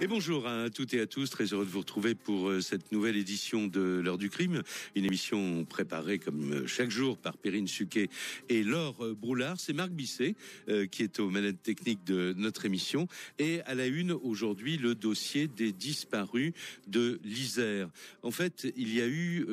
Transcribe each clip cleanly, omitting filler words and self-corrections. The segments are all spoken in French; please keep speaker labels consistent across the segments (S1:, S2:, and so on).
S1: Et bonjour à toutes et à tous, très heureux de vous retrouver pour cette nouvelle édition de l'heure du crime, une émission préparée comme chaque jour par Perrine Suquet et Laure Broulard. C'est Marc Bisset qui est aux manettes techniques de notre émission, et à la une aujourd'hui le dossier des disparus de l'Isère. En fait, il y a eu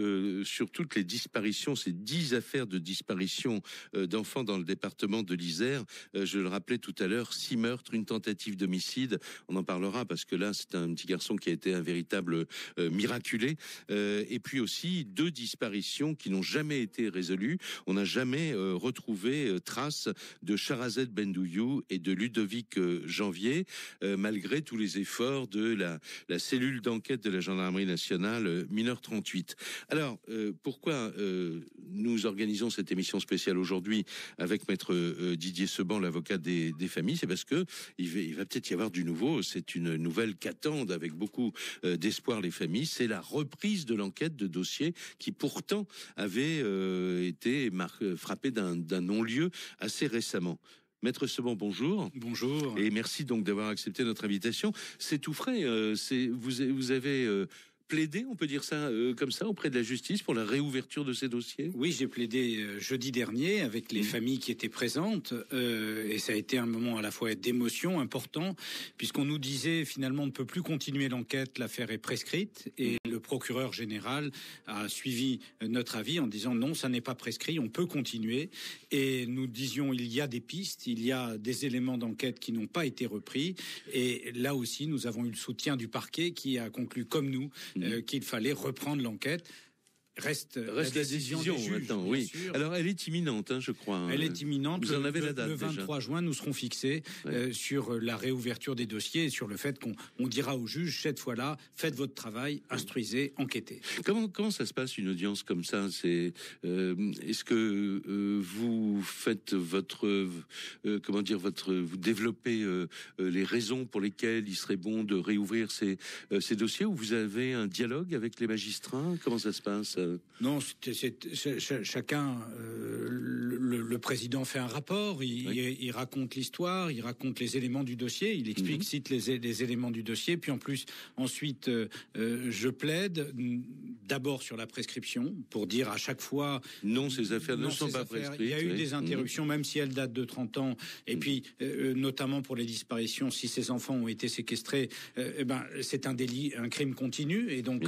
S1: sur toutes les disparitions, ces 10 affaires de disparition d'enfants dans le département de l'Isère, je le rappelais tout à l'heure, 6 meurtres, une tentative d'homicide. On en parlera parce que là, c'est un petit garçon qui a été un véritable miraculé. Et puis aussi 2 disparitions qui n'ont jamais été résolues. On n'a jamais retrouvé trace de Sharazed Bendouyou et de Ludovic Janvier, malgré tous les efforts de la cellule d'enquête de la gendarmerie nationale mineur 38. Alors, pourquoi nous organisons cette émission spéciale aujourd'hui avec maître Didier Seban, l'avocat des familles? C'est parce que il va peut-être y avoir du nouveau. C'est une nouvelle qu'attendent avec beaucoup d'espoir les familles. C'est la reprise de l'enquête de dossiers qui pourtant avait été frappé d'un non-lieu assez récemment. Maître Seban, bonjour.
S2: Bonjour.
S1: Et merci donc d'avoir accepté notre invitation. C'est tout frais. Vous avez plaidé, on peut dire ça comme ça, auprès de la justice pour la réouverture de ces dossiers?
S2: Oui, j'ai plaidé jeudi dernier avec les familles qui étaient présentes, et ça a été un moment à la fois d'émotion important, puisqu'on nous disait finalement on ne peut plus continuer l'enquête, l'affaire est prescrite, et le procureur général a suivi notre avis en disant non, ça n'est pas prescrit, on peut continuer, et nous disions il y a des pistes, il y a des éléments d'enquête qui n'ont pas été repris, et là aussi nous avons eu le soutien du parquet qui a conclu comme nous qu'il fallait reprendre l'enquête. Reste la décision des juges,
S1: maintenant, oui. Sûr. Alors, elle est imminente, je crois.
S2: Elle est imminente.
S1: Vous en avez la date,
S2: le 23
S1: déjà.
S2: Juin, nous serons fixés sur la réouverture des dossiers et sur le fait qu'on dira aux juges, cette fois-là, faites votre travail, instruisez, enquêtez.
S1: Comment ça se passe, une audience comme ça? Est-ce que vous faites vous développez les raisons pour lesquelles il serait bon de réouvrir ces dossiers, ou vous avez un dialogue avec les magistrats? Comment ça se passe?
S2: Non, chacun. Le président fait un rapport, il raconte l'histoire, il raconte les éléments du dossier, il explicite les éléments du dossier, puis ensuite, je plaide d'abord sur la prescription pour dire à chaque fois
S1: non, ces affaires ne sont pas prescrites.
S2: Il y a eu des interruptions, même si elles datent de 30 ans, et puis notamment pour les disparitions, si ces enfants ont été séquestrés, c'est un délit, un crime continu, et donc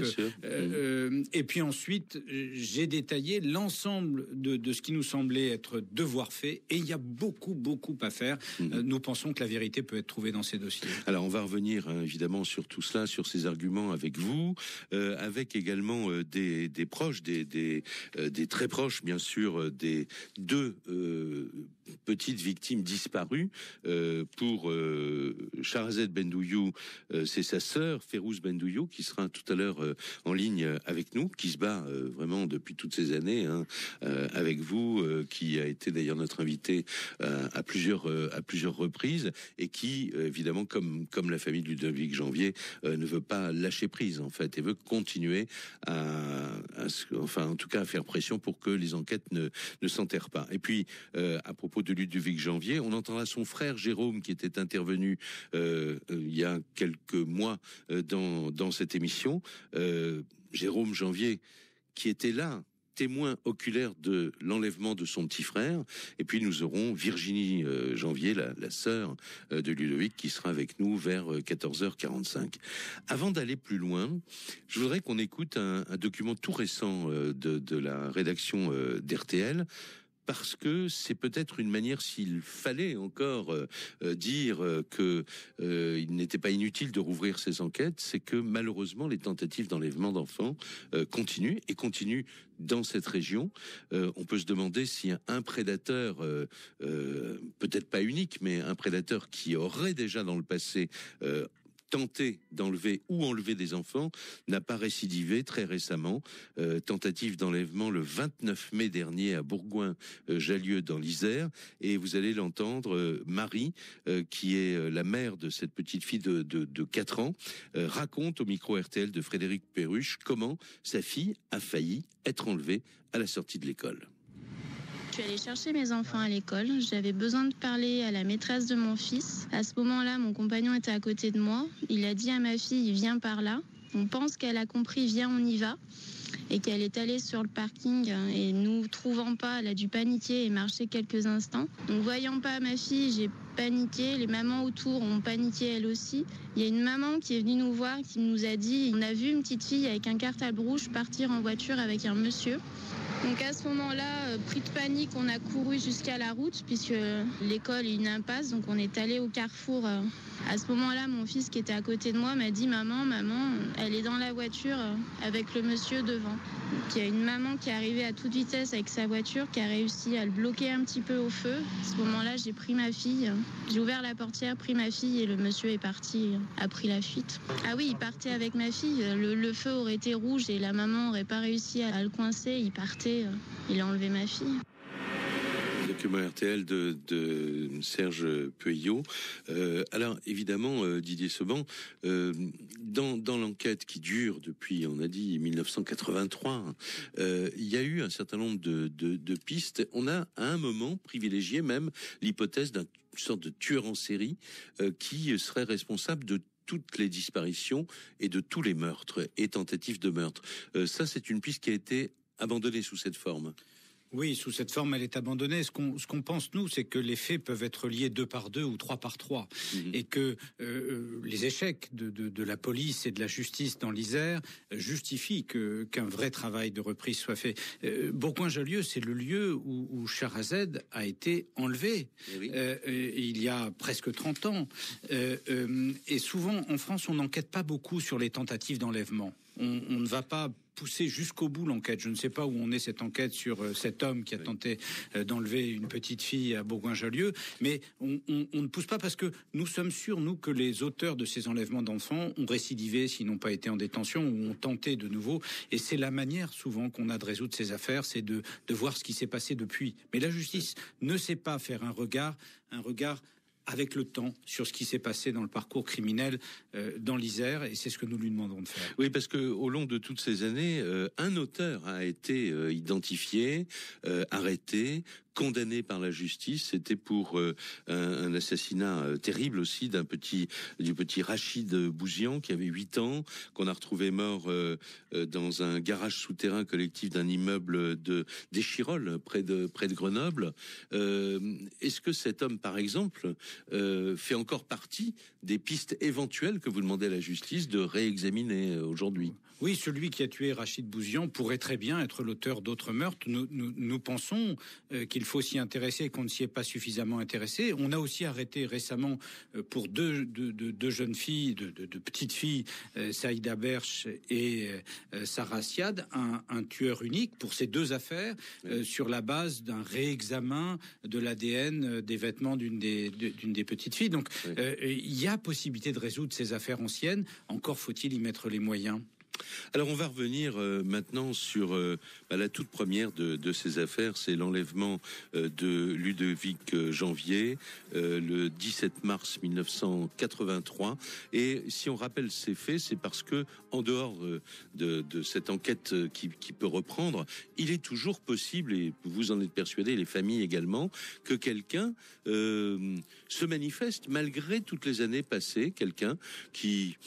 S2: et puis ensuite j'ai détaillé l'ensemble de ce qui nous semblait être devoir fait, et il y a beaucoup à faire. Nous pensons que la vérité peut être trouvée dans ces dossiers.
S1: Alors on va revenir évidemment sur tout cela, sur ces arguments avec vous, avec également des proches, des très proches bien sûr, des 2 petites victimes disparues. Pour Sharazed Bendouyou, c'est sa sœur Férouz Bendouyou qui sera tout à l'heure en ligne avec nous, qui se bat vraiment depuis toutes ces années avec vous, qui a été d'ailleurs notre invité à plusieurs reprises, et qui évidemment comme la famille de Ludovic Janvier ne veut pas lâcher prise en fait, et veut continuer en tout cas à faire pression pour que les enquêtes ne s'enterrent pas. Et puis à propos de Ludovic Janvier, on entendra son frère Jérôme qui était intervenu il y a quelques mois dans cette émission. Jérôme Janvier qui était là, témoin oculaire de l'enlèvement de son petit frère. Et puis nous aurons Virginie Janvier, la sœur de Ludovic, qui sera avec nous vers 14h45. Avant d'aller plus loin, je voudrais qu'on écoute un document tout récent de la rédaction d'RTL, parce que c'est peut-être une manière, s'il fallait encore dire que il n'était pas inutile de rouvrir ces enquêtes, c'est que malheureusement les tentatives d'enlèvement d'enfants continuent dans cette région. On peut se demander si un prédateur, peut-être pas unique, mais un prédateur qui aurait déjà dans le passé tenté d'enlever ou enlever des enfants, n'a pas récidivé très récemment. Tentative d'enlèvement le 29 mai dernier à Bourgoin-Jallieu dans l'Isère. Et vous allez l'entendre, Marie, qui est la mère de cette petite fille de 4 ans, raconte au micro RTL de Frédéric Perruche comment sa fille a failli être enlevée à la sortie de l'école.
S3: Je suis allée chercher mes enfants à l'école. J'avais besoin de parler à la maîtresse de mon fils. À ce moment-là, mon compagnon était à côté de moi. Il a dit à ma fille, viens par là. On pense qu'elle a compris, viens, on y va. Et qu'elle est allée sur le parking et nous trouvant pas, elle a dû paniquer et marcher quelques instants. Donc voyant pas ma fille, j'ai paniqué. Les mamans autour ont paniqué elles aussi. Il y a une maman qui est venue nous voir, qui nous a dit, on a vu une petite fille avec un cartable rouge partir en voiture avec un monsieur. Donc à ce moment-là, pris de panique, on a couru jusqu'à la route puisque l'école est une impasse. Donc on est allé au carrefour. À ce moment-là, mon fils qui était à côté de moi m'a dit « Maman, elle est dans la voiture avec le monsieur devant ». Donc il y a une maman qui est arrivée à toute vitesse avec sa voiture, qui a réussi à le bloquer un petit peu au feu. À ce moment-là, j'ai pris ma fille, j'ai ouvert la portière, pris ma fille et le monsieur est parti, a pris la fuite. Ah oui, il partait avec ma fille. Le feu aurait été rouge et la maman n'aurait pas réussi à le coincer. Il partait, il a enlevé ma fille.
S1: Document RTL de Serge Peuillot. Alors évidemment, Didier Seban, dans l'enquête qui dure depuis, on a dit 1983, il y a eu un certain nombre de pistes. On a à un moment privilégié même l'hypothèse d'une sorte de tueur en série qui serait responsable de toutes les disparitions et de tous les meurtres et tentatives de meurtre. Ça, c'est une piste qui a été abandonnée sous cette forme.
S2: Oui, sous cette forme, elle est abandonnée. Ce qu'on pense, nous, c'est que les faits peuvent être liés 2 par 2 ou 3 par 3. Et que les échecs de la police et de la justice dans l'Isère justifient qu'un vrai travail de reprise soit fait. Bourgoin-Jallieu, c'est le lieu où Sherazade a été enlevée. Oui. Il y a presque 30 ans. Et souvent, en France, on n'enquête pas beaucoup sur les tentatives d'enlèvement. On ne va pas pousser jusqu'au bout l'enquête. Je ne sais pas où on est cette enquête sur cet homme qui a tenté d'enlever une petite fille à Bourgoin-Jallieu, mais on ne pousse pas parce que nous sommes sûrs, nous, que les auteurs de ces enlèvements d'enfants ont récidivé s'ils n'ont pas été en détention ou ont tenté de nouveau. Et c'est la manière souvent qu'on a de résoudre ces affaires, c'est de voir ce qui s'est passé depuis. Mais la justice ne sait pas faire un regard avec le temps sur ce qui s'est passé dans le parcours criminel dans l'Isère, et c'est ce que nous lui demandons de faire.
S1: Oui, parce que au long de toutes ces années, un auteur a été identifié, arrêté, condamné par la justice. C'était pour un assassinat terrible aussi du petit Rachid Bouzian qui avait 8 ans, qu'on a retrouvé mort dans un garage souterrain collectif d'un immeuble d'Échirolles près de Grenoble. Est-ce que cet homme, par exemple, fait encore partie des pistes éventuelles que vous demandez à la justice de réexaminer aujourd'hui?
S2: Oui, celui qui a tué Rachid Bouzian pourrait très bien être l'auteur d'autres meurtres. Nous pensons qu'il faut s'y intéresser et qu'on ne s'y est pas suffisamment intéressé. On a aussi arrêté récemment pour deux jeunes filles, de petites filles, Saïda Berch et Sarah Siad, un tueur unique pour ces 2 affaires, sur la base d'un réexamen de l'ADN des vêtements d'une des petites filles. Donc il y a possibilité de résoudre ces affaires anciennes. Encore faut-il y mettre les moyens.
S1: Alors on va revenir maintenant sur la toute première de ces affaires, c'est l'enlèvement de Ludovic Janvier le 17 mars 1983. Et si on rappelle ces faits, c'est parce que en dehors de cette enquête qui peut reprendre, il est toujours possible, et vous en êtes persuadés, les familles également, que quelqu'un se manifeste malgré toutes les années passées, quelqu'un qui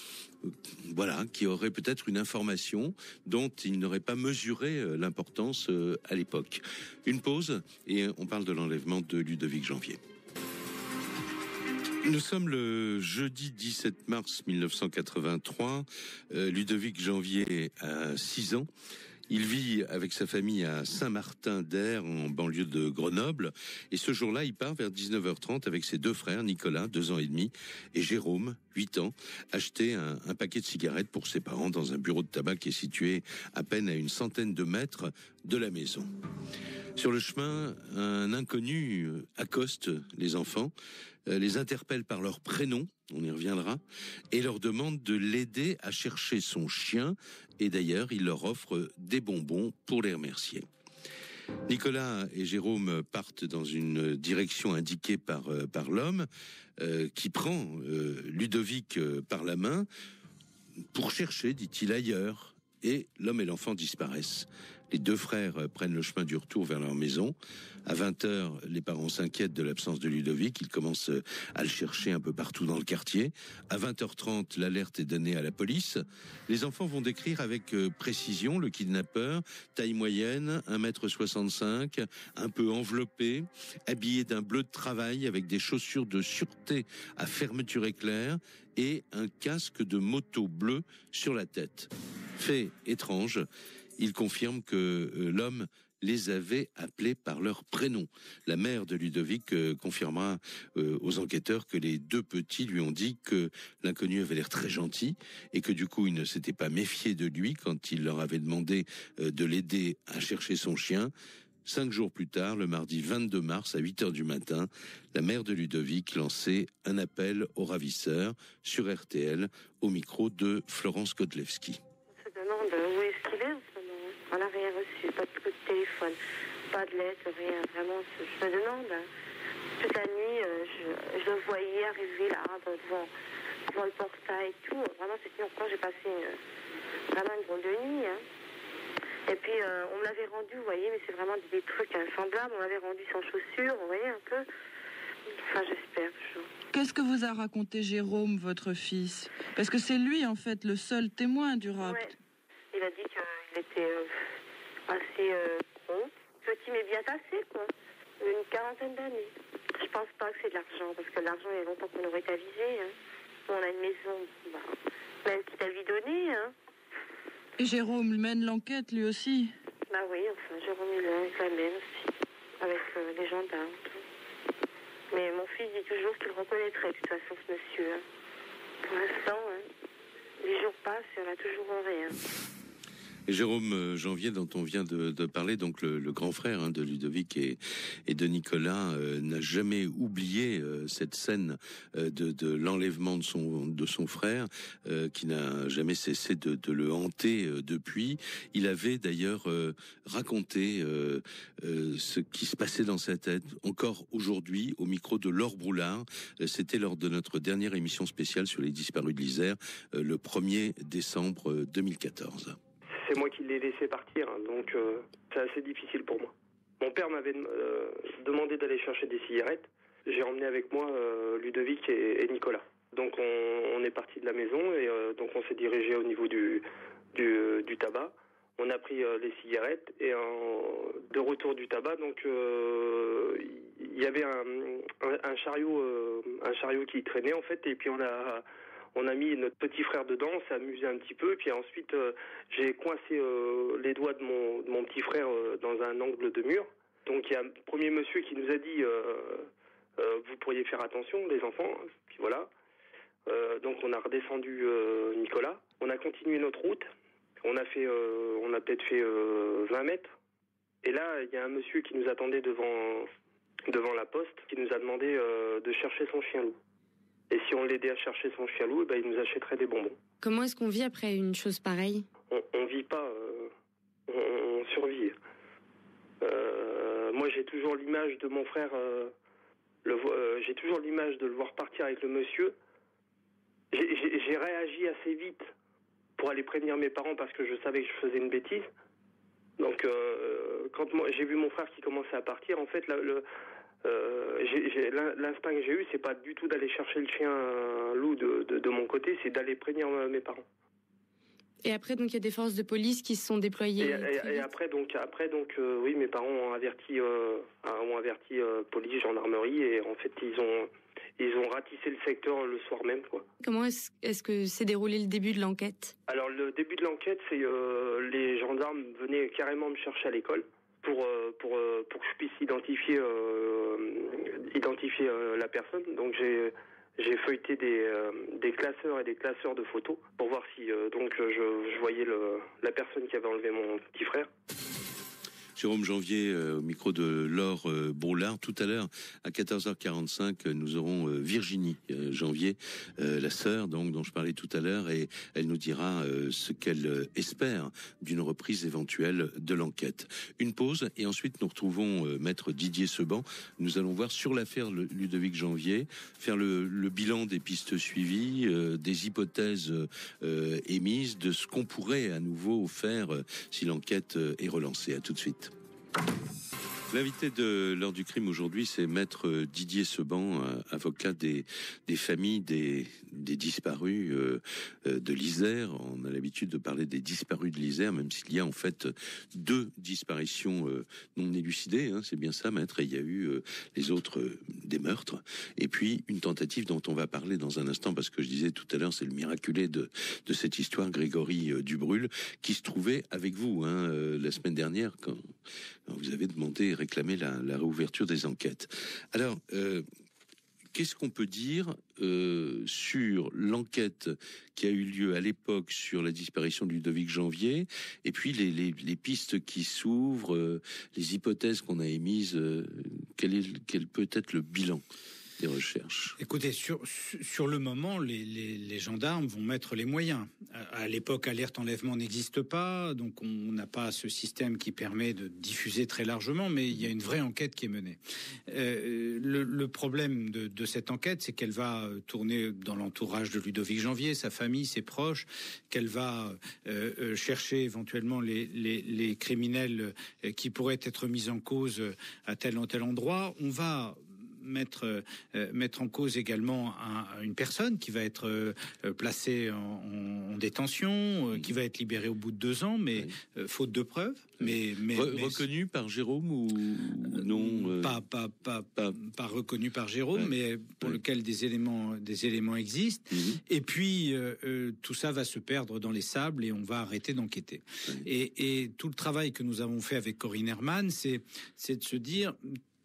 S1: aurait peut-être une information dont il n'aurait pas mesuré l'importance à l'époque. Une pause et on parle de l'enlèvement de Ludovic Janvier. Nous sommes le jeudi 17 mars 1983. Ludovic Janvier a 6 ans. Il vit avec sa famille à Saint-Martin-d'Air, en banlieue de Grenoble. Et ce jour-là, il part vers 19h30 avec ses 2 frères, Nicolas, 2 ans et demi, et Jérôme, 8 ans, acheter un paquet de cigarettes pour ses parents dans un bureau de tabac qui est situé à peine à une centaine de mètres de la maison. Sur le chemin, un inconnu accoste les enfants, les interpelle par leur prénom, on y reviendra, et leur demande de l'aider à chercher son chien. Et d'ailleurs, il leur offre des bonbons pour les remercier. Nicolas et Jérôme partent dans une direction indiquée par l'homme qui prend Ludovic par la main pour chercher, dit-il, ailleurs. Et l'homme et l'enfant disparaissent. Les deux frères prennent le chemin du retour vers leur maison. À 20h, les parents s'inquiètent de l'absence de Ludovic. Ils commencent à le chercher un peu partout dans le quartier. À 20h30, l'alerte est donnée à la police. Les enfants vont décrire avec précision le kidnappeur, taille moyenne, 1,65 m, un peu enveloppé, habillé d'un bleu de travail avec des chaussures de sûreté à fermeture éclair et un casque de moto bleu sur la tête. Fait étrange, il confirme que l'homme les avait appelés par leur prénom. La mère de Ludovic confirmera aux enquêteurs que les deux petits lui ont dit que l'inconnu avait l'air très gentil et que du coup, ils ne s'étaient pas méfiés de lui quand il leur avait demandé de l'aider à chercher son chien. 5 jours plus tard, le mardi 22 mars à 8h du matin, la mère de Ludovic lançait un appel aux ravisseurs sur RTL au micro de Florence Godlewski.
S4: On se demande où est-ce qu'il est en ce moment. On n'a rien reçu, pas de coup de téléphone, pas de lettre, rien. Vraiment, je me demande. Toute la nuit, je le voyais arriver là, devant le portail et tout. Vraiment, cette nuit encore, j'ai passé vraiment une drôle de nuit. Hein. Et puis, on me l'avait rendu, vous voyez, mais c'est vraiment des trucs insemblables. On l'avait rendu sans chaussures, vous voyez, un peu. Enfin, j'espère toujours.
S5: Qu'est-ce que vous a raconté Jérôme, votre fils? Parce que c'est lui, en fait, le seul témoin du rapt.
S4: Ouais. Il a dit qu'il était assez gros, petit mais bien tassé, quoi. Une quarantaine d'années. Je pense pas que c'est de l'argent, parce que l'argent, il y a longtemps qu'on aurait avisé. Hein. On a une maison, même quitte à lui donner, hein.
S5: Et Jérôme mène l'enquête, lui aussi.
S4: Bah oui, enfin, Jérôme, il la mène aussi, avec les gendarmes. Tout. Mais mon fils dit toujours qu'il reconnaîtrait, de toute façon, ce monsieur. Hein. Pour l'instant, hein, les jours passent et on n'a toujours rien.
S1: Et Jérôme Janvier, dont on vient de parler, donc le grand frère de Ludovic et de Nicolas, n'a jamais oublié cette scène de l'enlèvement de son frère, qui n'a jamais cessé de le hanter depuis. Il avait d'ailleurs raconté ce qui se passait dans sa tête encore aujourd'hui au micro de Laure Broulard. C'était lors de notre dernière émission spéciale sur les disparus de l'Isère, le 1er décembre 2014.
S6: C'est moi qui l'ai laissé partir, hein, donc c'est assez difficile pour moi. Mon père m'avait demandé d'aller chercher des cigarettes. J'ai emmené avec moi Ludovic et Nicolas. Donc on est parti de la maison et donc on s'est dirigé au niveau du tabac. On a pris les cigarettes et de retour du tabac, donc il y avait un chariot qui traînait en fait, et puis on a mis notre petit frère dedans, on s'est amusé un petit peu, puis ensuite j'ai coincé les doigts de mon petit frère dans un angle de mur. Donc il y a un premier monsieur qui nous a dit vous pourriez faire attention les enfants, puis voilà. Donc on a redescendu Nicolas, on a continué notre route, on a peut-être fait 20 mètres, et là il y a un monsieur qui nous attendait devant la poste, qui nous a demandé de chercher son chien loup. Et si on l'aidait à chercher son chien loup, il nous achèterait des bonbons.
S7: Comment est-ce qu'on vit après une chose pareille ?
S6: On vit pas, on survit. Moi, j'ai toujours l'image de mon frère, j'ai toujours l'image de le voir partir avec le monsieur. J'ai réagi assez vite pour aller prévenir mes parents parce que je savais que je faisais une bêtise. Donc, quand j'ai vu mon frère qui commençait à partir, en fait, l'instinct que j'ai eu, c'est pas du tout d'aller chercher le chien loup de mon côté, c'est d'aller prévenir mes parents.
S7: Et après, donc, il y a des forces de police qui se sont déployées.
S6: Et après, oui, mes parents ont averti police, gendarmerie, et en fait, ils ont ratissé le secteur le soir même, quoi.
S7: Comment est-ce que s'est déroulé le début de l'enquête ? Alors,
S6: le début de l'enquête, c'est les gendarmes venaient carrément me chercher à l'école pour que je puisse identifier la personne. Donc j'ai feuilleté des classeurs et des classeurs de photos pour voir si je voyais la personne qui avait enlevé mon petit frère.
S1: Jérôme Janvier au micro de Laure Broulard. Tout à l'heure, à 14h45, nous aurons Virginie Janvier, la sœur dont je parlais tout à l'heure, et elle nous dira ce qu'elle espère d'une reprise éventuelle de l'enquête. Une pause, et ensuite nous retrouvons maître Didier Seban. Nous allons voir sur l'affaire Ludovic Janvier, faire le bilan des pistes suivies, des hypothèses émises, de ce qu'on pourrait à nouveau faire si l'enquête est relancée. À tout de suite. L'invité de l'heure du crime aujourd'hui, c'est maître Didier Seban, avocat des familles des disparus de l'Isère. On a l'habitude de parler des disparus de l'Isère, même s'il y a en fait 2 disparitions non élucidées. Hein, c'est bien ça, maître. Et il y a eu les autres des meurtres. Et puis une tentative dont on va parler dans un instant, parce que je disais tout à l'heure, c'est le miraculé de cette histoire, Grégory Dubrul, qui se trouvait avec vous la semaine dernière quand vous avez demandé et réclamé la réouverture des enquêtes. Alors, qu'est-ce qu'on peut dire sur l'enquête qui a eu lieu à l'époque sur la disparition de Ludovic Janvier, et puis les pistes qui s'ouvrent, les hypothèses qu'on a émises, quel peut être le bilan des recherches?
S2: Écoutez, sur le moment, les gendarmes vont mettre les moyens. À l'époque, alerte enlèvement n'existe pas, donc on n'a pas ce système qui permet de diffuser très largement, mais il y a une vraie enquête qui est menée. Le problème de cette enquête, c'est qu'elle va tourner dans l'entourage de Ludovic Janvier, sa famille, ses proches, qu'elle va chercher éventuellement les criminels qui pourraient être mis en cause à tel ou tel endroit. On va mettre en cause également une personne qui va être placée en détention, qui va être libérée au bout de 2 ans, mais faute de preuves. Mais
S1: reconnu par Jérôme ou non?
S2: Pas reconnu par Jérôme, mais pour lequel des éléments existent. Et puis tout ça va se perdre dans les sables et on va arrêter d'enquêter. Et tout le travail que nous avons fait avec Corinne Herman, c'est de se dire,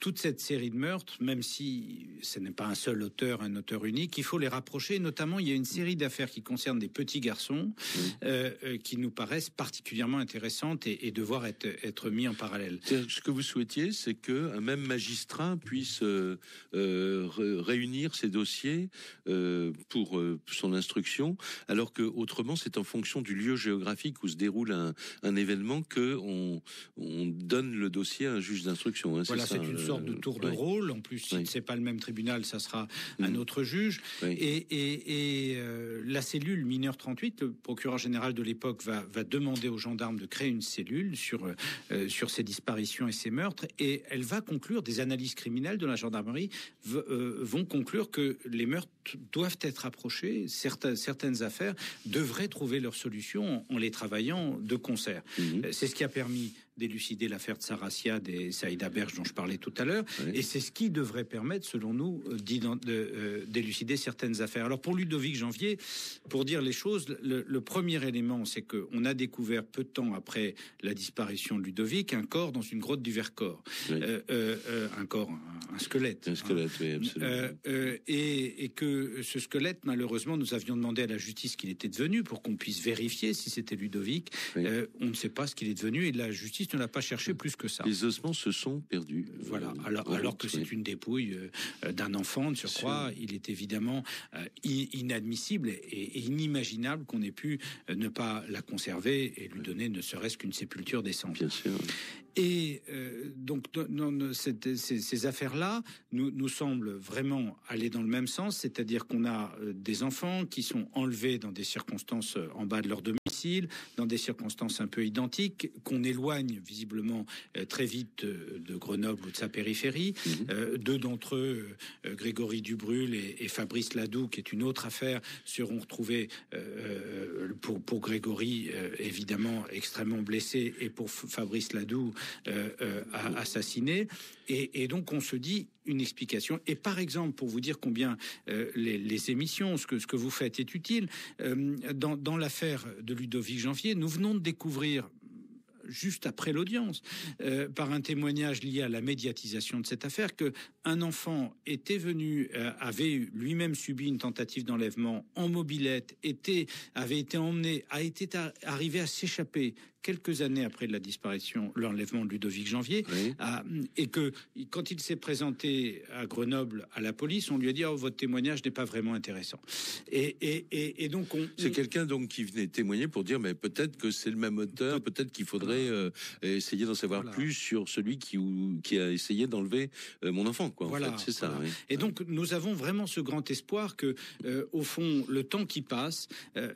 S2: toute cette série de meurtres, même si ce n'est pas un seul auteur, un auteur unique, il faut les rapprocher. Notamment, il y a une série d'affaires qui concernent des petits garçons qui nous paraissent particulièrement intéressantes et devoir être mis en parallèle.
S1: Ce que vous souhaitiez, c'est qu'un même magistrat puisse réunir ces dossiers pour son instruction, alors que autrement, c'est en fonction du lieu géographique où se déroule un événement qu'on donne le dossier à un juge d'instruction. Hein,
S2: voilà, c'est une sorte de tour de rôle. En plus, si c'est pas le même tribunal, ça sera un autre juge. Et la cellule mineur 38, le procureur général de l'époque va demander aux gendarmes de créer une cellule sur ces disparitions et ces meurtres, et elle va conclure, des analyses criminelles de la gendarmerie vont conclure que les meurtres doivent être approchés. Certaines affaires devraient trouver leur solution en les travaillant de concert. C'est ce qui a permis d'élucider l'affaire de Sarah Siad et Saïda Berge dont je parlais tout à l'heure, et c'est ce qui devrait permettre, selon nous, d'élucider certaines affaires. Alors pour Ludovic Janvier, pour dire les choses, le premier élément, c'est qu'on a découvert peu de temps après la disparition de Ludovic un corps dans une grotte du Vercors, un corps, un squelette.
S1: Un squelette, oui, absolument.
S2: Et que ce squelette, malheureusement, nous avions demandé à la justice qu'il était devenu pour qu'on puisse vérifier si c'était Ludovic. On ne sait pas ce qu'il est devenu, et la justice ne l'a pas cherché plus que ça.
S1: Les ossements se sont perdus.
S2: Voilà. Alors que c'est une dépouille d'un enfant, de surcroît, il est évidemment inadmissible et inimaginable qu'on ait pu ne pas la conserver et lui donner ne serait-ce qu'une sépulture décente.
S1: Bien sûr.
S2: Et donc, ces affaires-là nous semblent vraiment aller dans le même sens, c'est-à-dire qu'on a des enfants qui sont enlevés dans des circonstances en bas de leur domicile, dans des circonstances un peu identiques, qu'on éloigne visiblement très vite de Grenoble ou de sa périphérie. 2 d'entre eux, Grégory Dubrul et Fabrice Ladoux, qui est une autre affaire, seront retrouvés pour Grégory, évidemment extrêmement blessé, et pour Fabrice Ladoux, assassiné. Et donc on se dit une explication. Et par exemple, pour vous dire combien les émissions, ce que vous faites est utile, dans l'affaire de Ludovic Janvier, nous venons de découvrir, juste après l'audience, par un témoignage lié à la médiatisation de cette affaire, que un enfant était venu, avait lui-même subi une tentative d'enlèvement en mobilette, avait été emmené, arrivé à s'échapper quelques années après l'enlèvement de Ludovic Janvier,
S1: Oui.
S2: et que quand il s'est présenté à Grenoble à la police, on lui a dit votre témoignage n'est pas vraiment intéressant. Et donc
S1: c'est quelqu'un donc qui venait témoigner pour dire mais peut-être que c'est le même auteur, peut-être qu'il faudrait essayer d'en savoir plus sur celui qui a essayé d'enlever mon enfant, quoi. En fait, c'est ça. Oui.
S2: Et donc nous avons vraiment ce grand espoir que au fond le temps qui passe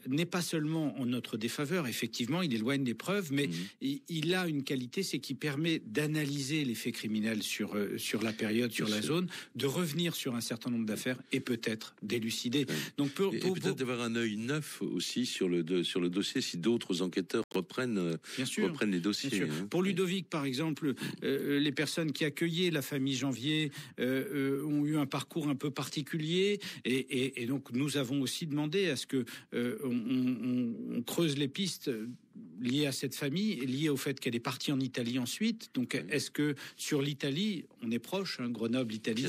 S2: n'est pas seulement en notre défaveur. Effectivement, il éloigne des preuves, mais il a une qualité, c'est qu'il permet d'analyser les faits criminels sur la période, sur la zone, de revenir sur un certain nombre d'affaires et peut-être d'élucider. Donc
S1: peut-être d'avoir un œil neuf aussi sur le dossier si d'autres enquêteurs reprennent les dossiers. Hein.
S2: Pour Ludovic, par exemple, les personnes qui accueillaient la famille Janvier ont eu un parcours un peu particulier, et donc nous avons aussi demandé à ce que on creuse les pistes liées à cette famille, liées au fait qu'elle est partie en Italie ensuite. Donc, est-ce que sur l'Italie, on est proche, hein, Grenoble, Italie,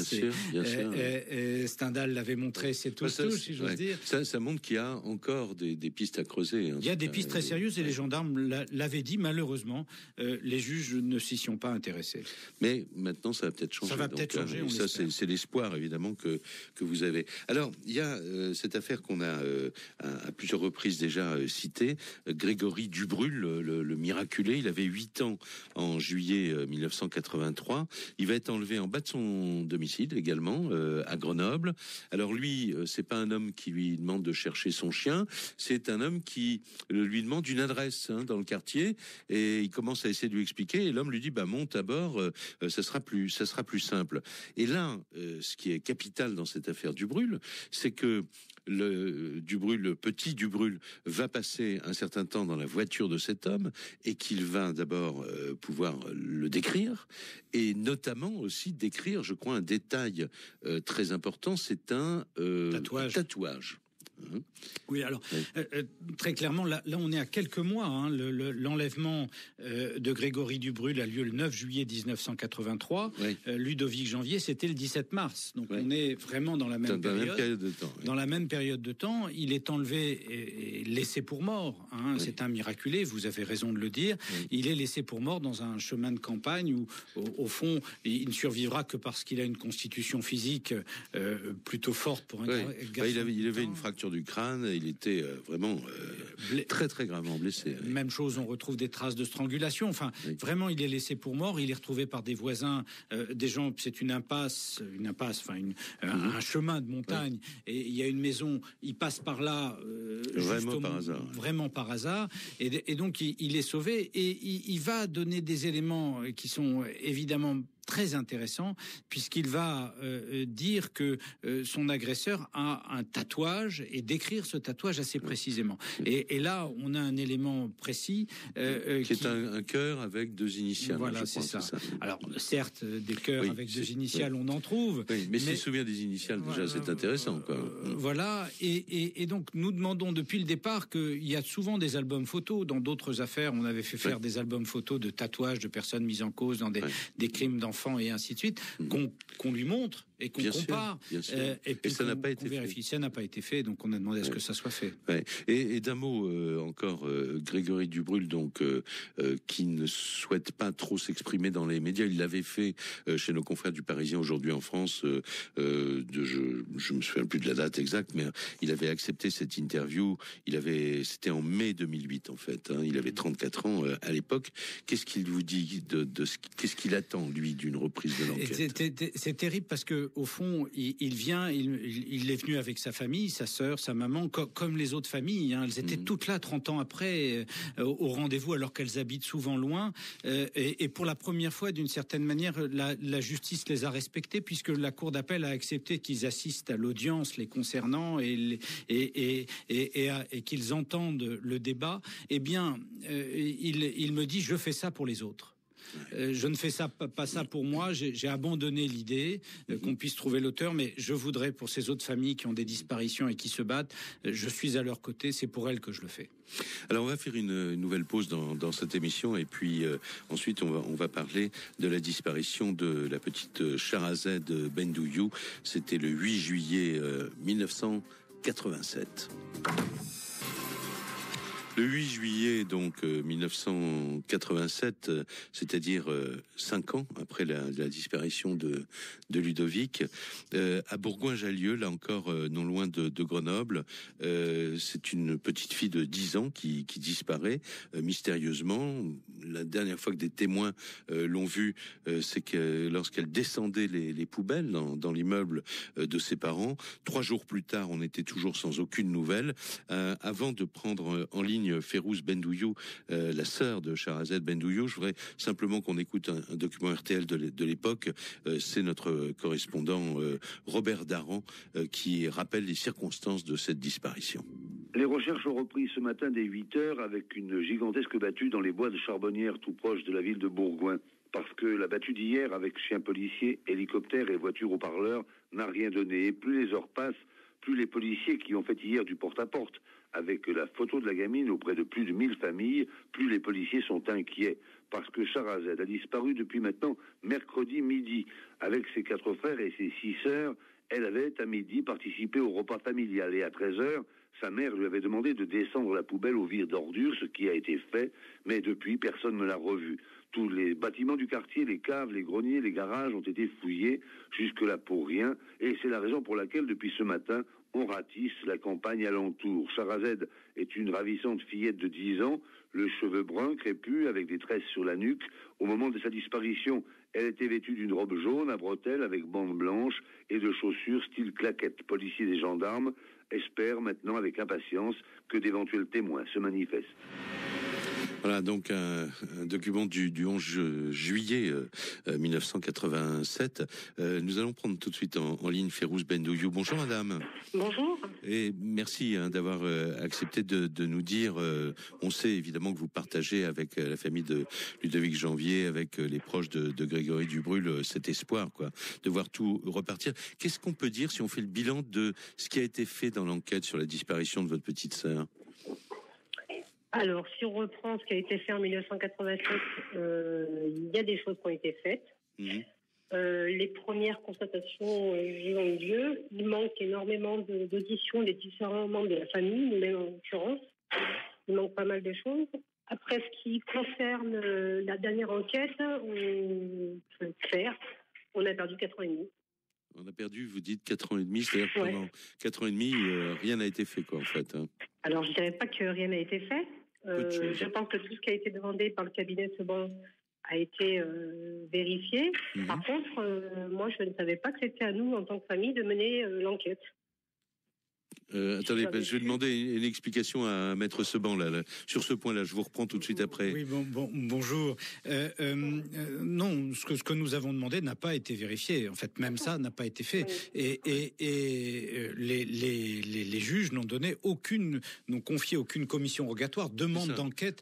S2: Stendhal l'avait montré, c'est tout, si j'ose dire.
S1: Ça montre qu'il y a encore des pistes à creuser. Hein,
S2: il y a des pistes très sérieuses, et les gendarmes l'avaient dit. Malheureusement, les juges ne s'y sont pas intéressés.
S1: Mais maintenant, ça va peut-être changer.
S2: Ça va peut-être changer.
S1: Ça, c'est l'espoir, évidemment, que vous avez. Alors, il y a cette affaire qu'on a à plusieurs reprises déjà citée, Grégory Dubrulle, le miraculé. Il avait 8 ans en juillet 1983. Il va être enlevé en bas de son domicile également, à Grenoble. Alors lui, c'est pas un homme qui lui demande de chercher son chien, c'est un homme qui lui demande une adresse dans le quartier, et il commence à essayer de lui expliquer, et l'homme lui dit monte à bord, ça sera plus simple. Et là, ce qui est capital dans cette affaire Dubrulle, c'est que le petit Dubrulle va passer un certain temps dans la voiture de cet homme, et qu'il va d'abord pouvoir le décrire, et notamment aussi décrire, je crois, un détail très important, c'est un tatouage.
S2: Oui, alors très clairement, là on est à quelques mois. Hein, l'enlèvement de Grégory Dubrulle a lieu le 9 juillet 1983. Oui. Ludovic Janvier, c'était le 17 mars. Donc on est vraiment dans la même période de temps. Oui. Dans la même période de temps, il est enlevé et laissé pour mort. Hein, c'est un miraculé, vous avez raison de le dire. Il est laissé pour mort dans un chemin de campagne où, au fond, il ne survivra que parce qu'il a une constitution physique plutôt forte pour un garçon.
S1: Il avait une fracture du crâne, il était vraiment très très gravement blessé.
S2: Même chose, on retrouve des traces de strangulation. Enfin, vraiment, il est laissé pour mort. Il est retrouvé par des voisins, des gens. C'est une impasse, un chemin de montagne. Et il y a une maison. Il passe par là vraiment par hasard. Et donc, il est sauvé. Et il va donner des éléments qui sont évidemment très intéressant, puisqu'il va dire que son agresseur a un tatouage et décrire ce tatouage assez précisément. Et là, on a un élément précis
S1: qui est un cœur avec 2 initiales.
S2: Voilà, c'est ça. Alors, certes, des cœurs avec 2 initiales, on en trouve.
S1: Oui, mais s'il se souvient des initiales, déjà, c'est intéressant, quoi.
S2: Voilà. Et donc, nous demandons depuis le départ qu'il y a souvent des albums photos. Dans d'autres affaires, on avait fait faire des albums photos de tatouages de personnes mises en cause dans des crimes d'enfants et ainsi de suite, qu'on lui montre et qu'on compare.
S1: Et puis ça n'a pas été
S2: fait. Ça n'a pas été fait, donc on a demandé à ce que ça soit fait.
S1: Ouais. Et d'un mot encore, Grégory Dubrulle, donc qui ne souhaite pas trop s'exprimer dans les médias. Il l'avait fait chez nos confrères du Parisien aujourd'hui en France. Je me souviens plus de la date exacte, mais il avait accepté cette interview. C'était en mai 2008 en fait. Hein, il avait 34 ans à l'époque. Qu'est-ce qu'il vous dit qu'est-ce qu'il attend lui d'une reprise de l'enquête?
S2: C'est terrible parce que au fond, il vient, il est venu avec sa famille, sa sœur, sa maman, comme les autres familles. Hein, elles étaient toutes là 30 ans après au rendez-vous, alors qu'elles habitent souvent loin. Et pour la première fois, d'une certaine manière, la justice les a respectés, puisque la cour d'appel a accepté qu'ils assistent à l'audience les concernant et qu'ils entendent le débat. Eh bien, il me dit, je fais ça pour les autres. Je ne fais pas ça pour moi. J'ai abandonné l'idée qu'on puisse trouver l'auteur, mais je voudrais, pour ces autres familles qui ont des disparitions et qui se battent, je suis à leur côté. C'est pour elles que je le fais.
S1: Alors on va faire une nouvelle pause dans cette émission, et puis ensuite on va parler de la disparition de la petite Charazade Bendouyou. C'était le 8 juillet 1987. Le 8 juillet, donc 1987, c'est-à-dire 5 ans après la disparition de Ludovic, à Bourgoin-Jallieu, là encore non loin de Grenoble, c'est une petite fille de 10 ans qui disparaît mystérieusement. La dernière fois que des témoins l'ont vue, c'est que lorsqu'elle descendait les poubelles dans l'immeuble de ses parents. 3 jours plus tard, on était toujours sans aucune nouvelle. Avant de prendre en ligne Férouz Bendouyou, la sœur de Shahrazad Bendouyou, je voudrais simplement qu'on écoute un document RTL de l'époque. C'est notre correspondant Robert Daran qui rappelle les circonstances de cette disparition.
S8: Les recherches ont repris ce matin dès 8h avec une gigantesque battue dans les bois de Charbonnières, tout proche de la ville de Bourgoin. Parce que la battue d'hier, avec chiens policiers, hélicoptères et voitures haut-parleurs, n'a rien donné. Et plus les heures passent, plus les policiers qui ont fait hier du porte-à-porte avec la photo de la gamine auprès de plus de 1000 familles, plus les policiers sont inquiets. Parce que Shahrazad a disparu depuis maintenant mercredi midi. Avec ses 4 frères et ses 6 sœurs, elle avait à midi participé au repas familial. Et à 13h, sa mère lui avait demandé de descendre la poubelle au vire d'ordures, ce qui a été fait. Mais depuis, personne ne l'a revue. Tous les bâtiments du quartier, les caves, les greniers, les garages ont été fouillés, jusque-là pour rien. Et c'est la raison pour laquelle, depuis ce matin, on ratisse la campagne alentour. Shahrazad est une ravissante fillette de 10 ans, le cheveu brun, crépus, avec des tresses sur la nuque. Au moment de sa disparition, elle était vêtue d'une robe jaune à bretelles avec bandes blanches et de chaussures style claquettes. Policiers et gendarmes espèrent maintenant avec impatience que d'éventuels témoins se manifestent.
S1: Voilà, donc un document du 11 juillet 1987. Nous allons prendre tout de suite en ligne Férouz Bendouyou. Bonjour madame.
S9: Bonjour.
S1: Et merci d'avoir accepté de nous dire, on sait évidemment que vous partagez avec la famille de Ludovic Janvier, avec les proches de Grégory Dubrulle, cet espoir quoi, de voir tout repartir. Qu'est-ce qu'on peut dire si on fait le bilan de ce qui a été fait dans l'enquête sur la disparition de votre petite sœur ?
S9: Alors, si on reprend ce qui a été fait en 1987, il y a des choses qui ont été faites. Les premières constatations ont eu lieu. Il manque énormément d'auditions des différents membres de la famille, même en l'occurrence. Il manque pas mal de choses. Après, ce qui concerne la dernière enquête, on a perdu 4 ans et demi.
S1: On a perdu, vous dites 4 ans et demi, c'est-à-dire pendant 4 ans et demi, rien n'a été fait, quoi, en fait. Hein.
S9: Alors, je ne dirais pas que rien n'a été fait. Je pense que tout ce qui a été demandé par le cabinet Seban a été vérifié. Par contre, moi, je ne savais pas que c'était à nous, en tant que famille, de mener l'enquête.
S1: Attendez, je vais demander une explication à Maître Seban là, sur ce point-là. Je vous reprends tout de suite après.
S2: Oui, bonjour. Non, ce que nous avons demandé n'a pas été vérifié. En fait, même ça n'a pas été fait. Et les juges n'ont confié aucune commission rogatoire, demande d'enquête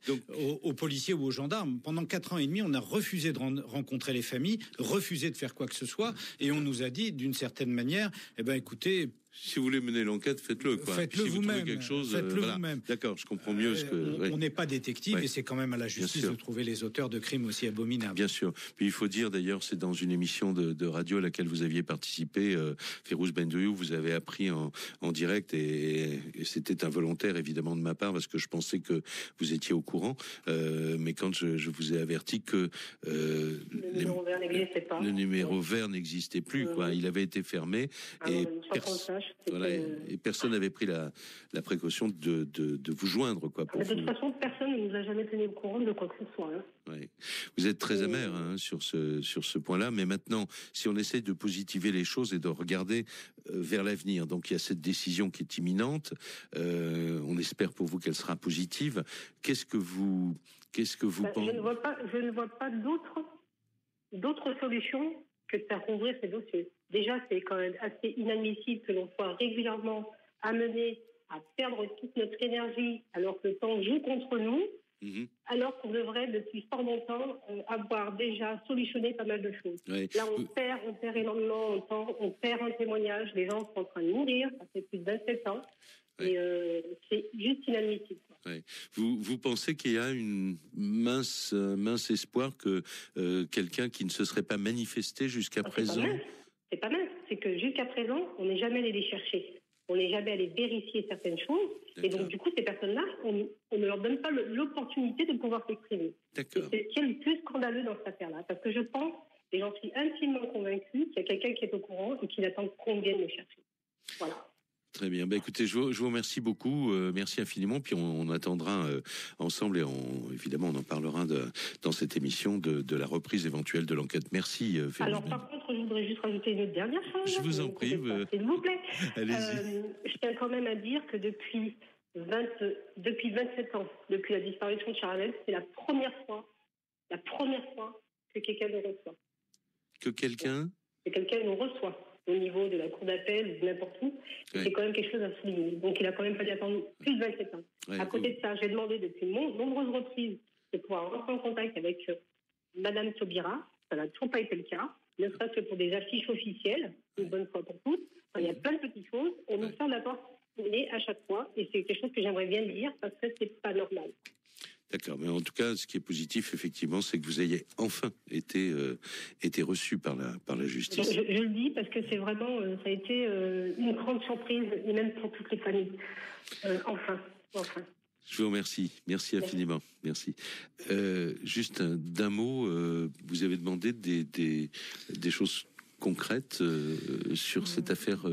S2: aux policiers ou aux gendarmes. Pendant 4 ans et demi, on a refusé de rencontrer les familles, refusé de faire quoi que ce soit, et on nous a dit, d'une certaine manière, écoutez.
S1: Si vous voulez mener l'enquête, faites-le.
S2: Faites-le
S1: si
S2: vous-même.
S1: Quelque chose,
S2: faites-le vous-même.
S1: D'accord, je comprends mieux ce que.
S2: On n'est pas détective et c'est quand même à la justice de trouver les auteurs de crimes aussi abominables.
S1: Bien sûr. Puis il faut dire d'ailleurs, c'est dans une émission de radio à laquelle vous aviez participé, Férouz Bendouyou, vous avez appris en direct et c'était involontaire évidemment de ma part parce que je pensais que vous étiez au courant. Mais quand je vous ai averti que
S9: le numéro vert n'existait pas.
S1: Le numéro vert n'existait plus, quoi. Il avait été fermé et et personne n'avait pris la précaution de vous joindre, quoi.
S9: De toute façon, personne ne nous a jamais tenu au courant de quoi que ce soit. Hein.
S1: Ouais. Vous êtes très amer sur ce point-là, mais maintenant, si on essaie de positiver les choses et de regarder vers l'avenir, donc il y a cette décision qui est imminente. On espère pour vous qu'elle sera positive. Qu'est-ce que vous pensez ?
S9: Je ne vois pas d'autres solutions que de faire rouvrir ces dossiers. Déjà, c'est quand même assez inadmissible que l'on soit régulièrement amené à perdre toute notre énergie alors que le temps joue contre nous, alors qu'on devrait, depuis fort longtemps, avoir déjà solutionné pas mal de choses. Ouais. Là, on perd énormément de temps, on perd un témoignage, les gens sont en train de mourir, ça fait plus de 27 ans, et c'est juste inadmissible.
S1: Ouais. Vous pensez qu'il y a une mince espoir que quelqu'un qui ne se serait pas manifesté jusqu'à présent...
S9: C'est pas mal. C'est que jusqu'à présent, on n'est jamais allé les chercher. on n'est jamais allé vérifier certaines choses. Et donc, du coup, ces personnes-là, on ne leur donne pas l'opportunité de pouvoir s'exprimer.
S1: D'accord.
S9: C'est ce qui est le plus scandaleux dans cette affaire-là. Parce que je pense, et j'en suis intimement convaincue, qu'il y a quelqu'un qui est au courant et qui attend qu'on vienne le chercher. Voilà.
S1: Très bien. Écoutez, je vous remercie beaucoup. Merci infiniment. Puis on attendra ensemble et évidemment, on en parlera dans cette émission de la reprise éventuelle de l'enquête. Merci, Féline.
S9: Alors, par contre, je voudrais juste rajouter une dernière chose.
S1: Je vous en prie.
S9: S'il vous plaît.
S1: Allez-y.
S9: Je tiens quand même à dire que depuis 27 ans, depuis la disparition de Sharazed, c'est la première fois que quelqu'un nous reçoit.
S1: Que quelqu'un
S9: nous reçoit au niveau de la cour d'appel ou n'importe où. Ouais. C'est quand même quelque chose à souligner. Donc, il a quand même fallu attendre plus de 27 ans. Ouais, à côté de ça, j'ai demandé depuis nombreuses reprises de pouvoir rentrer en contact avec Madame Taubira. Ça n'a toujours pas été le cas. Ne serait-ce que pour des affiches officielles, une bonne fois pour toutes. Enfin, il y a plein de petites choses. On nous ferme la porte à chaque fois. Et c'est quelque chose que j'aimerais bien dire parce que c'est pas normal.
S1: D'accord, mais en tout cas, ce qui est positif, effectivement, c'est que vous ayez enfin été reçu par la justice.
S9: Je le dis parce que c'est vraiment, ça a été une grande surprise, et même pour toutes les familles. Enfin.
S1: Je vous remercie. Merci infiniment. Merci. Juste d'un mot, vous avez demandé des choses concrètes sur cette affaire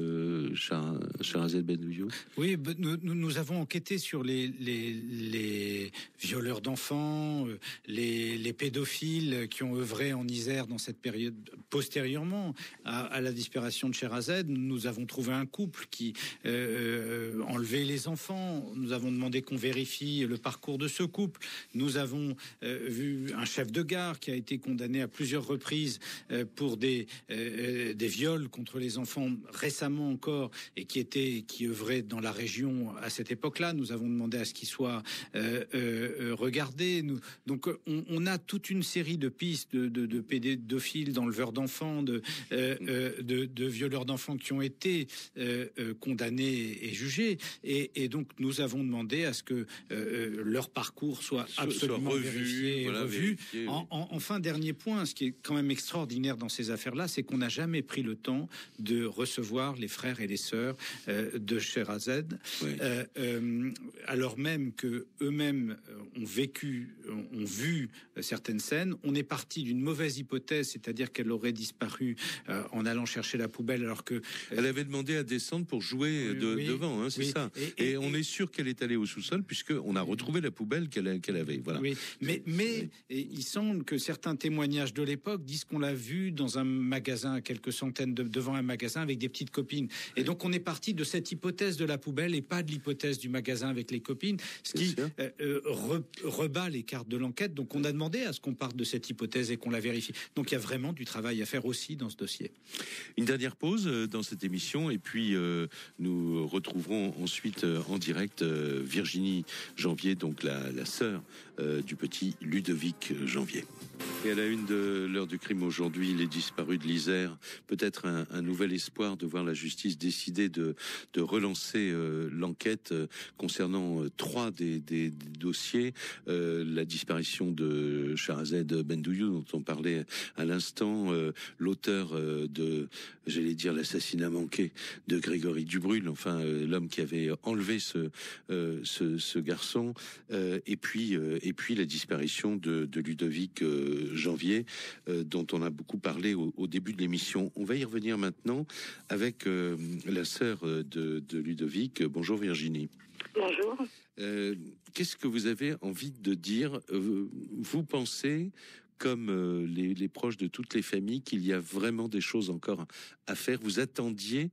S1: Sharazed Benouilloud.
S2: Oui, nous avons enquêté sur les violeurs d'enfants, les pédophiles qui ont œuvré en Isère dans cette période postérieurement à la disparition de Sharazed. Nous avons trouvé un couple qui enlevait les enfants. Nous avons demandé qu'on vérifie le parcours de ce couple. Nous avons vu un chef de gare qui a été condamné à plusieurs reprises pour des viols contre les enfants récemment encore et qui œuvrait dans la région à cette époque-là. Nous avons demandé à ce qu'il soit regardé. Donc on a toute une série de pistes de pédophiles, d'enleveurs d'enfants, de violeurs d'enfants qui ont été condamnés et jugés. Et donc nous avons demandé à ce que leur parcours soit absolument vérifié et revu. Enfin, dernier point, ce qui est quand même extraordinaire dans ces affaires-là, c'est qu'on n'a jamais pris le temps de recevoir les frères et les sœurs de Sharazed, alors même que eux-mêmes ont vu certaines scènes. On est parti d'une mauvaise hypothèse, c'est-à-dire qu'elle aurait disparu en allant chercher la poubelle, alors que
S1: elle avait demandé à descendre pour jouer devant, hein, c'est ça. Et on est sûr qu'elle est allée au sous-sol puisque on a retrouvé la poubelle qu'elle avait. Voilà.
S2: Oui, mais il semble que certains témoignages de l'époque disent qu'on l'a vue dans un magasin à quelques centaines devant un magasin avec des petites copines. Et donc on est parti de cette hypothèse de la poubelle et pas de l'hypothèse du magasin avec les copines, ce qui rebat les cartes de l'enquête. Donc on a demandé à ce qu'on parte de cette hypothèse et qu'on la vérifie. Donc il y a vraiment du travail à faire aussi dans ce dossier.
S1: Une dernière pause dans cette émission et puis nous retrouverons ensuite en direct Virginie Janvier, donc la sœur du petit Ludovic Janvier. Et à la une de l'heure du crime aujourd'hui, les disparus de l'Isère, peut-être un nouvel espoir de voir la justice décider de relancer l'enquête concernant 3 des dossiers. La disparition de Sharazed Benouilloud, dont on parlait à l'instant, l'auteur de, j'allais dire, l'assassinat manqué de Grégory Dubrul, enfin l'homme qui avait enlevé ce garçon, et puis la disparition de Ludovic Janvier, dont on a beaucoup parlé au début de l'émission. On va y revenir maintenant avec la sœur de Ludovic. Bonjour Virginie.
S4: Bonjour.
S1: Qu'est-ce que vous avez envie de dire? Vous pensez, comme les proches de toutes les familles, qu'il y a vraiment des choses encore à faire? Vous attendez,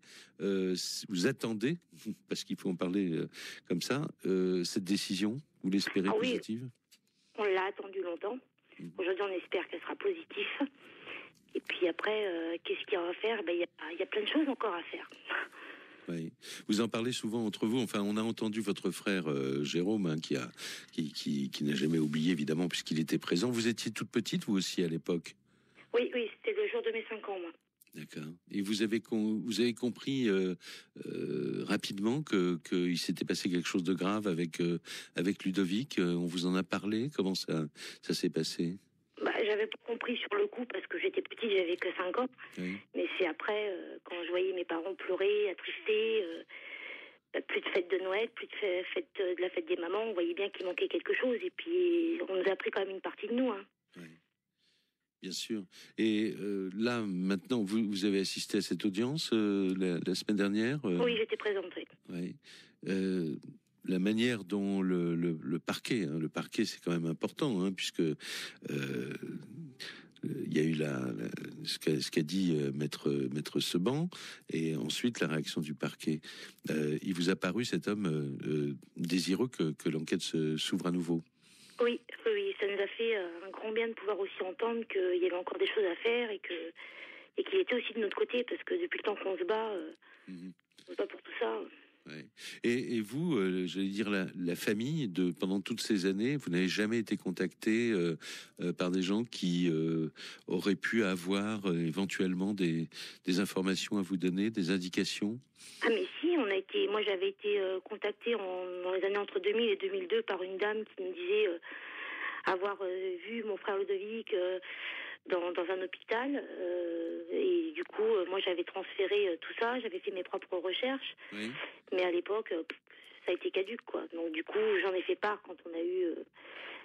S1: parce qu'il faut en parler comme ça, cette décision? Vous l'espérez positive?
S4: On l'a attendu longtemps. Aujourd'hui, on espère qu'elle sera positive. Et puis après, qu'est-ce qu'il y a à faire? Il y a plein de choses encore à faire.
S1: Oui. Vous en parlez souvent entre vous. Enfin, on a entendu votre frère Jérôme, hein, qui n'a jamais oublié, évidemment, puisqu'il était présent. Vous étiez toute petite, vous aussi, à l'époque?
S4: Oui, c'était le jour de mes 5 ans, moi.
S1: D'accord. Et vous avez compris rapidement qu'il s'était passé quelque chose de grave avec Ludovic. On vous en a parlé. Comment ça s'est passé?
S4: J'avais pas compris sur le coup parce que j'étais petite, j'avais que 5 ans. Oui. Mais c'est après, quand je voyais mes parents pleurer, attrister, plus de fête de Noël, plus de la fête des mamans. On voyait bien qu'il manquait quelque chose. Et puis, on nous a pris quand même une partie de nous. Hein.
S1: Oui, bien sûr. Et là, maintenant, vous avez assisté à cette audience la semaine dernière
S4: Oui, j'étais présente, oui.
S1: Oui. La manière dont le parquet, le parquet c'est quand même important, puisque il y a eu ce qu'a dit maître Seban, et ensuite la réaction du parquet. Il vous a paru cet homme désireux que l'enquête s'ouvre à nouveau?
S4: Oui, ça nous a fait un grand bien de pouvoir aussi entendre qu'il y avait encore des choses à faire et qu'il était aussi de notre côté, parce que depuis le temps qu'on se bat, on se bat pour tout ça.
S1: Ouais. Et vous, j'allais dire la famille, pendant toutes ces années, vous n'avez jamais été contacté par des gens qui auraient pu avoir éventuellement des informations à vous donner, des indications?
S4: Ah mais si, moi j'avais été contactée dans les années entre 2000 et 2002 par une dame qui me disait avoir vu mon frère Ludovic dans un hôpital, et du coup moi j'avais transféré tout ça, j'avais fait mes propres recherches, oui. Mais à l'époque ça a été caduc, quoi. Donc du coup j'en ai fait part quand on a eu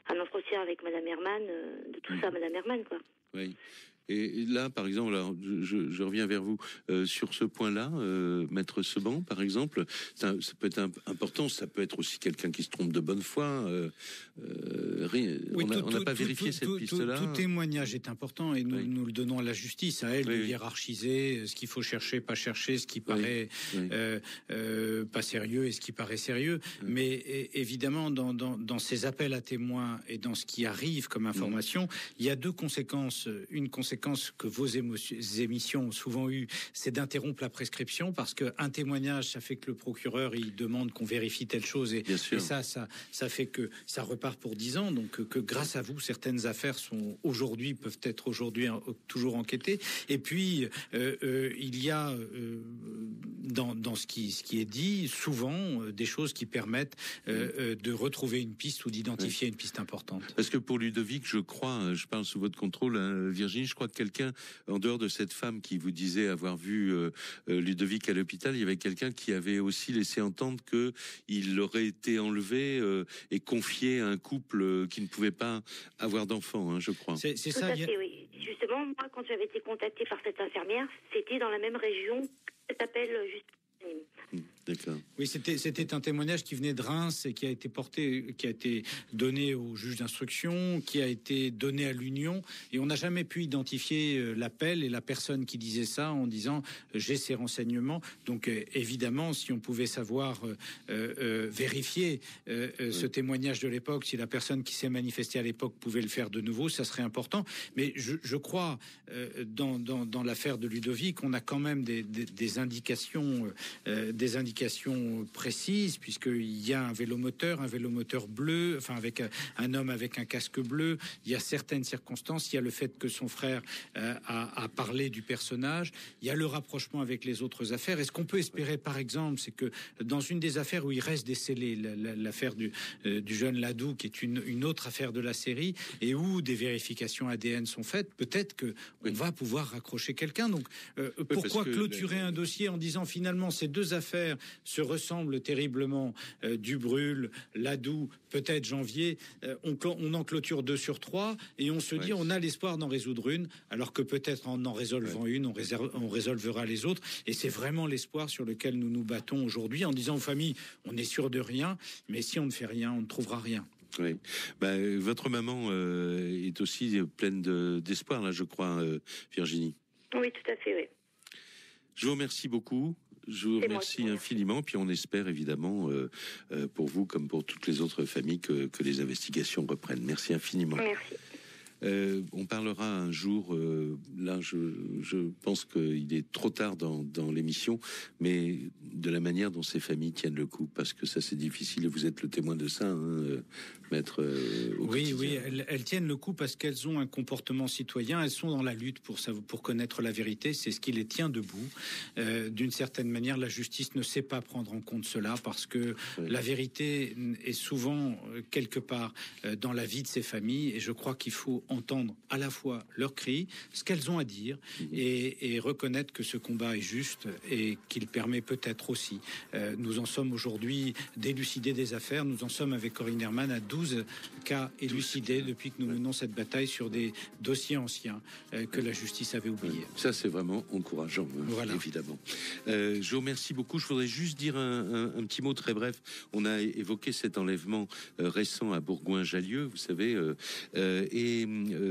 S4: un entretien avec Madame Herman, de tout ça, Madame Herman, quoi.
S1: Oui. Et là, par exemple, alors, je reviens vers vous sur ce point-là, maître Seban, par exemple, ça peut être important, ça peut être aussi quelqu'un qui se trompe de bonne foi. Oui, on n'a pas vérifié cette piste-là.
S2: Tout témoignage est important et nous le donnons à la justice, à elle de hiérarchiser ce qu'il faut chercher, pas chercher, ce qui paraît pas sérieux et ce qui paraît sérieux. Mais évidemment, dans ces appels à témoins et dans ce qui arrive comme information, il y a deux conséquences. Une conséquence que vos émissions ont souvent eu, c'est d'interrompre la prescription, parce qu'un témoignage, ça fait que le procureur, il demande qu'on vérifie telle chose, et ça fait que ça repart pour 10 ans. Donc que grâce à vous, certaines affaires peuvent être aujourd'hui toujours enquêtées. Et puis il y a dans ce qui est dit souvent des choses qui permettent de retrouver une piste ou d'identifier une piste importante.
S1: Parce que pour Ludovic, je crois, je parle sous votre contrôle, Virginie, je crois que quelqu'un, en dehors de cette femme qui vous disait avoir vu Ludovic à l'hôpital, il y avait quelqu'un qui avait aussi laissé entendre que il aurait été enlevé et confié à un couple qui ne pouvait pas avoir d'enfants, je crois.
S4: C'est ça. Oui. Justement, moi, quand j'avais été contactée par cette infirmière, c'était dans la même région que s'appelle juste.
S1: D'accord.
S2: Oui, c'était un témoignage qui venait de Reims et qui a été donné au juge d'instruction, qui a été donné à l'Union, et on n'a jamais pu identifier l'appel et la personne qui disait ça en disant j'ai ces renseignements. Donc évidemment, si on pouvait savoir vérifier ce témoignage de l'époque, si la personne qui s'est manifestée à l'époque pouvait le faire de nouveau, ça serait important. Mais je crois dans l'affaire de Ludovic, on a quand même des indications précises, puisqu'il y a un vélomoteur bleu, enfin avec un homme avec un casque bleu. Il y a certaines circonstances, il y a le fait que son frère a parlé du personnage, il y a le rapprochement avec les autres affaires. Et ce qu'on peut espérer, par exemple, c'est que dans une des affaires où il reste des scellés, l'affaire du jeune Ladou, qui est une autre affaire de la série, et où des vérifications ADN sont faites, peut-être que on va pouvoir raccrocher quelqu'un. Donc pourquoi clôturer un dossier en disant finalement ces deux affaires se ressemblent terriblement, Dubrul, Ladou, peut-être Janvier, on en clôture 2 sur 3 et on se dit on a l'espoir d'en résoudre une, alors que peut-être en résolvant une, on résolvera les autres. Et c'est vraiment l'espoir sur lequel nous nous battons aujourd'hui, en disant aux familles, on est sûr de rien, mais si on ne fait rien, on ne trouvera rien.
S1: Oui, votre maman est aussi pleine d'espoir, là, je crois, Virginie.
S4: Oui, tout à fait, oui.
S1: Je vous remercie beaucoup. Je vous remercie infiniment, puis on espère évidemment pour vous comme pour toutes les autres familles que les investigations reprennent. Merci infiniment.
S4: Merci.
S1: On parlera un jour, là je pense qu'il est trop tard dans l'émission, mais de la manière dont ces familles tiennent le coup, parce que ça c'est difficile et vous êtes le témoin de ça, Maître.
S2: Oui, elles tiennent le coup parce qu'elles ont un comportement citoyen. Elles sont dans la lutte pour connaître la vérité. C'est ce qui les tient debout. D'une certaine manière, la justice ne sait pas prendre en compte cela parce que la vérité est souvent quelque part dans la vie de ces familles. Et je crois qu'il faut entendre à la fois leurs cris, ce qu'elles ont à dire, et reconnaître que ce combat est juste et qu'il permet peut-être aussi. Nous en sommes aujourd'hui d'élucider des affaires. Nous en sommes avec Corinne Herman à 12 cas élucidés depuis que nous menons cette bataille sur des dossiers anciens que la justice avait oubliés.
S1: Ça, c'est vraiment encourageant, évidemment. Je vous remercie beaucoup. Je voudrais juste dire un petit mot très bref. On a évoqué cet enlèvement récent à Bourgoin-Jallieu, vous savez, et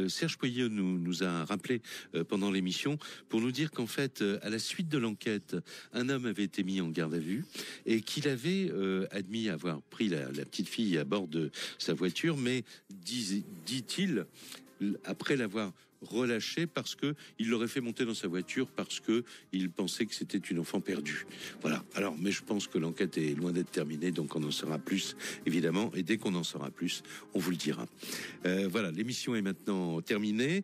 S1: Serge Pouilleux nous a rappelé pendant l'émission pour nous dire qu'en fait, à la suite de l'enquête, un homme avait été mis en garde à vue et qu'il avait admis avoir pris la petite fille à bord de sa voiture, mais dit-il, après l'avoir relâché parce que il l'aurait fait monter dans sa voiture parce que il pensait que c'était une enfant perdue. Voilà. Alors, mais je pense que l'enquête est loin d'être terminée, donc on en saura plus, évidemment, et dès qu'on en saura plus, on vous le dira. Voilà, l'émission est maintenant terminée.